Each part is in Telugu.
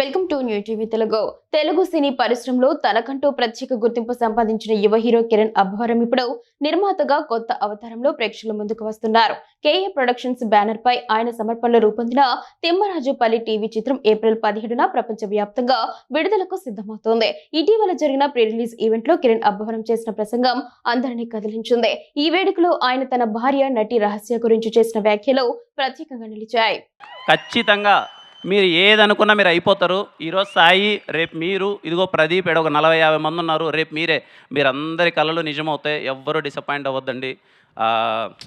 Welcome to new TV Telugu సినీ పరిశ్రమలో తనకంటూ ప్రత్యేక గుర్తింపు సంపాదించిన యువ హీరో కిరణ్ అబ్బవరం ఇప్పుడు నిర్మాతగా కొత్త అవతారంలో ప్రేక్షకుల ముందుకు వస్తున్నారు. కేఏ ప్రొడక్షన్స్ బ్యానర్ పై ఆయన సమర్పణలో రూపొందిన తిమ్మరాజుపల్లి టీవీ చిత్రం ఏప్రిల్ 17న ప్రపంచవ్యాప్తంగా విడుదలకు సిద్ధమవుతోంది. ఇటీవల జరిగిన ప్రీ రిలీజ్ ఈవెంట్ లో కిరణ్ అబ్బవరం చేసిన ప్రసంగం అందరినీ కదిలించింది. ఈ వేడుకలో ఆయన తన భార్య నటి రహస్య గురించి చేసిన వ్యాఖ్యలు ప్రత్యేకంగా నిలిచాయి. ఖచ్చితంగా మీరు ఏదనుకున్నా మీరు అయిపోతారు. ఈరోజు సాయి, రేపు మీరు, ఇదిగో ప్రదీప్, ఒక 40-50 మంది ఉన్నారు. రేపు మీరందరి కళలు నిజమవుతాయి. ఎవ్వరూ డిసప్పాయింట్ అవ్వద్దండి.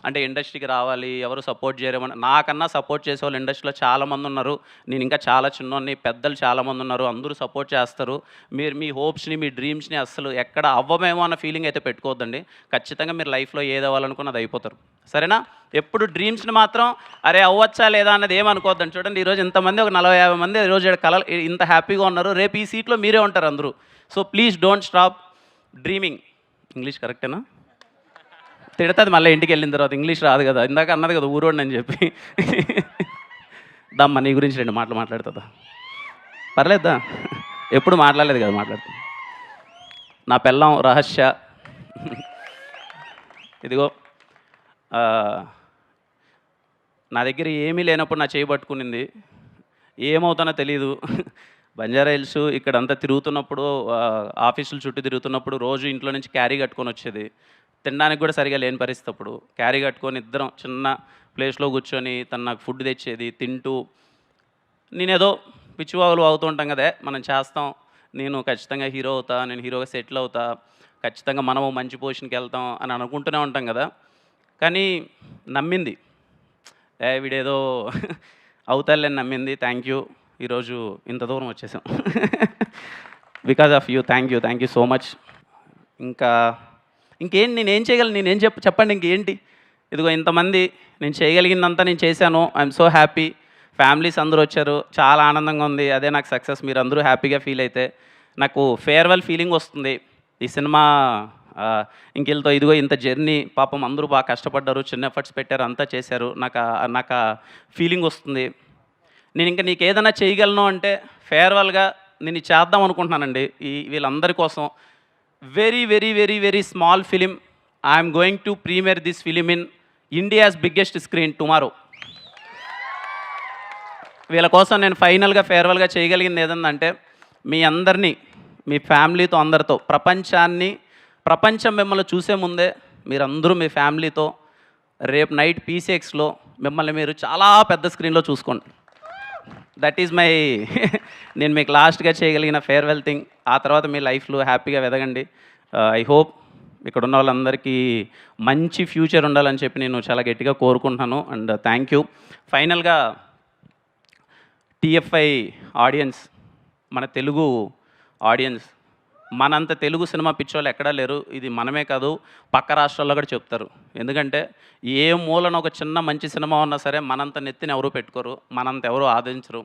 అంటే ఇండస్ట్రీకి రావాలి, ఎవరు సపోర్ట్ చేయరేమని, నాకన్నా సపోర్ట్ చేసే వాళ్ళు ఇండస్ట్రీలో చాలామంది ఉన్నారు. నేను ఇంకా చాలా చిన్నోన్ని, పెద్దలు చాలామంది ఉన్నారు. అందరూ సపోర్ట్ చేస్తారు. మీరు మీ హోప్స్ని, మీ డ్రీమ్స్ని అస్సలు ఎక్కడ అవ్వమేమో అన్న ఫీలింగ్ అయితే పెట్టుకోవద్దండి. ఖచ్చితంగా మీరు లైఫ్లో ఏది అవ్వాలనుకున్నది అయిపోతారు. సరేనా? ఎప్పుడు డ్రీమ్స్ని మాత్రం అరే అవ్వచ్చా లేదా అన్నది ఏమనుకోవద్దండి. చూడండి, ఈరోజు ఇంతమంది ఒక 40-50 మంది ఈరోజు కళలు ఇంత హ్యాపీగా ఉన్నారు. రేపు ఈ సీట్లో మీరే ఉంటారు అందరూ. So please don't stop dreaming. English కరెక్టేనా? తిడుతుంది మళ్ళీ ఇంటికి వెళ్ళిన తర్వాత, ఇంగ్లీష్ రాదు కదా, ఇందాక అన్నది కదా ఊరోండి అని చెప్పి. దమ్మ నీ గురించి 2 మాటలు మాట్లాడుతుందా? పర్లేదా? ఎప్పుడు మాట్లాడలేదు కదా, మాట్లాడుతుంది. నా పెళ్ళం రహస్య, ఇదిగో నా దగ్గర ఏమీ లేనప్పుడు నా చేయి పట్టుకునింది. ఏమవుతానో తెలీదు. బంజారా హిల్స్ ఇక్కడంతా తిరుగుతున్నప్పుడు, ఆఫీసులు చుట్టూ తిరుగుతున్నప్పుడు రోజు ఇంట్లో నుంచి క్యారీ కట్టుకొని వచ్చేది. తినడానికి కూడా సరిగా లేని పరిస్థితి. అప్పుడు క్యారీ కట్టుకొని ఇద్దరం చిన్న ప్లేస్లో కూర్చొని తను నాకు ఫుడ్ తెచ్చేది. తింటూ నేనేదో పిచ్చివాగులు అవుతూ ఉంటాం కదా, మనం చేస్తాం, నేను ఖచ్చితంగా హీరో అవుతా, నేను హీరోగా సెటిల్ అవుతా, ఖచ్చితంగా మనము మంచి పొజిషన్కి వెళ్తాం అని అనుకుంటూనే ఉంటాం కదా. కానీ నమ్మింది, వీడేదో అవుతారులేని నమ్మింది. Thank you. ఈరోజు ఇంత దూరం వచ్చేసాం. Because of you. Thank you so much. ఇంకేంటి నేనేం చేయగలను? నేనేం చెప్పండి ఇంకేంటి? ఇదిగో ఇంతమంది, నేను చేయగలిగిందంతా నేను చేశాను. I'm so happy. ఫ్యామిలీస్ అందరూ వచ్చారు, చాలా ఆనందంగా ఉంది. అదే నాకు సక్సెస్. మీరు అందరూ హ్యాపీగా ఫీల్ అయితే నాకు ఫేర్వెల్ ఫీలింగ్ వస్తుంది. ఈ సినిమా ఇంకెళ్తో ఇదిగో ఇంత జర్నీ, పాపం అందరూ బాగా కష్టపడ్డారు, చిన్న ఎఫర్ట్స్ పెట్టారు, అంతా చేశారు. నాకు ఫీలింగ్ వస్తుంది. నేను ఇంకా నీకు ఏదైనా చేయగలను అంటే ఫేర్వెల్గా నేను చేద్దాం అనుకుంటున్నానండి వీళ్ళందరి కోసం. Very very very very small film. I'm going to premiere this film in India's biggest screen tomorrow. వీళ్ళ కోసం నేను ఫైనల్గా ఫేర్వెల్గా చేయగలిగింది ఏదంటే, మీ అందరినీ, మీ ఫ్యామిలీతో, అందరితో, ప్రపంచం మిమ్మల్ని చూసే ముందే మీరందరూ మీ ఫ్యామిలీతో రేపు నైట్ PCXలో మిమ్మల్ని మీరు చాలా పెద్ద స్క్రీన్లో చూసుకోండి. దట్ ఈజ్ మై నేను మీకు లాస్ట్గా చేయగలిగిన ఫేర్వెల్ థింగ్. ఆ తర్వాత మీ లైఫ్లో హ్యాపీగా ఎదగండి. ఐ హోప్ ఇక్కడ ఉన్న వాళ్ళందరికీ మంచి ఫ్యూచర్ ఉండాలని చెప్పి నేను చాలా గట్టిగా కోరుకుంటున్నాను. And thank you. ఫైనల్గా TFI ఆడియన్స్, మన తెలుగు ఆడియన్స్, మనంత తెలుగు సినిమా పిచ్చోళ్ళు ఎక్కడా లేరు. ఇది మనమే కాదు, పక్క రాష్ట్రాల్లో కూడా చెప్తారు. ఎందుకంటే ఏ మూలన ఒక చిన్న మంచి సినిమా ఉన్నా సరే మనంత నెత్తిని ఎవరూ పెట్టుకోరు, మనంత ఎవరు ఆదరించరు.